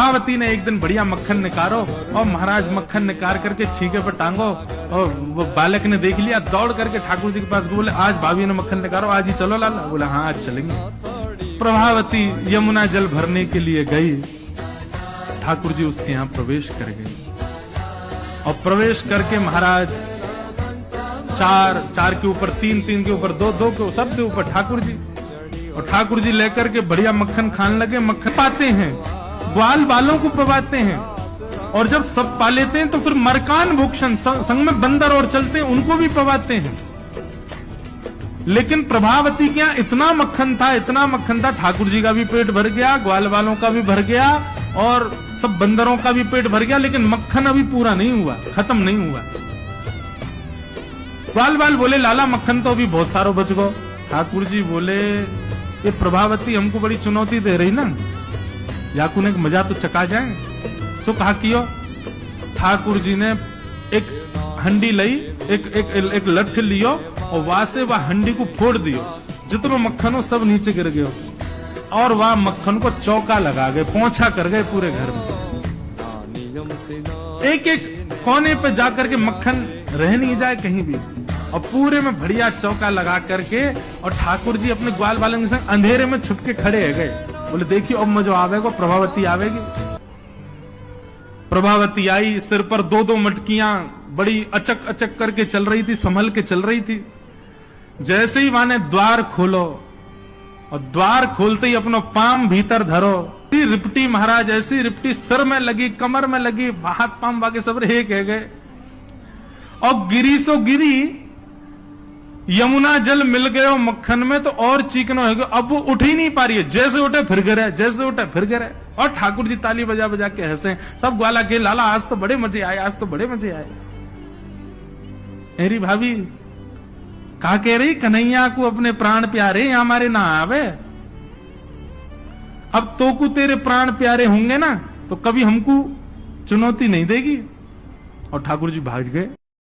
प्रभावती ने एक दिन बढ़िया मक्खन निकारो और महाराज मक्खन निकाल करके छीके पर टांगो, और वो बालक ने देख लिया, दौड़ करके ठाकुर जी के पास बोले आज भाभी ने मक्खन निकालो, आज ही चलो लाला। बोला हाँ आज चलेंगे। प्रभावती यमुना जल भरने के लिए गई, ठाकुर जी उसके यहाँ प्रवेश कर गए, और प्रवेश करके महाराज चार के ऊपर तीन के ऊपर दो के सबके ऊपर ठाकुर जी, और ठाकुर जी लेकर के बढ़िया मक्खन खाने लगे। मक्खन पाते हैं, ग्वाल बालों को पवाते हैं, और जब सब पा लेते हैं तो फिर मरकान भूषण संग में बंदर और चलते हैं उनको भी पवाते हैं। लेकिन प्रभावती के यहाँ इतना मक्खन था, ठाकुर जी का भी पेट भर गया, ग्वाल बालों का भी भर गया, और सब बंदरों का भी पेट भर गया, लेकिन मक्खन अभी पूरा नहीं हुआ, खत्म नहीं हुआ। ग्वाल बाल बोले लाला मक्खन तो अभी बहुत सारो बच गो। ठाकुर जी बोले ये प्रभावती हमको बड़ी चुनौती दे रही ना, याकू ने मजा तो चका जाए। सो कहा कियो, ठाकुर जी ने एक हंडी लई, एक लठ लियो, और वहां से वह हंडी को फोड़ दियो, जितनो मक्खन हो सब नीचे गिर गयो, और वह मक्खन को चौका लगा गए, पोंछा कर गए पूरे घर में। एक कोने पे जाकर के मक्खन रह नहीं जाए कहीं भी, और पूरे में बढ़िया चौका लगा करके, और ठाकुर जी अपने ग्वाल बालों के संग अंधेरे में छुप के खड़े है गए। बोले देखिए अब मजो आवेगा, प्रभावती आवेगी। प्रभावती आई, सिर पर दो मटकियां बड़ी अचक करके चल रही थी, संभल के चल रही थी। जैसे ही माने द्वार खोलो, और द्वार खोलते ही अपना पाम भीतर धरो, रिपटी महाराज ऐसी रिपटी सिर में लगी, कमर में लगी, हाथ पाम बाके सब रह गए, और गिरी सो गिरी, यमुना जल मिल गए मक्खन में तो और चीकना हो गया। अब वो उठ ही नहीं पा रही है, जैसे उठे फिर गिरे, जैसे उठे फिर गिरे। और ठाकुर जी ताली बजा बजा के हंसे, सब ग्वाला के लाला आज तो बड़े मजे आए, आज तो बड़े मजे आए। मेरी भाभी कहा कह रही कन्हैया को अपने प्राण प्यारे हमारे ना आवे, अब तो को तेरे प्राण प्यारे होंगे ना तो कभी हमको चुनौती नहीं देगी। और ठाकुर जी भाग गए।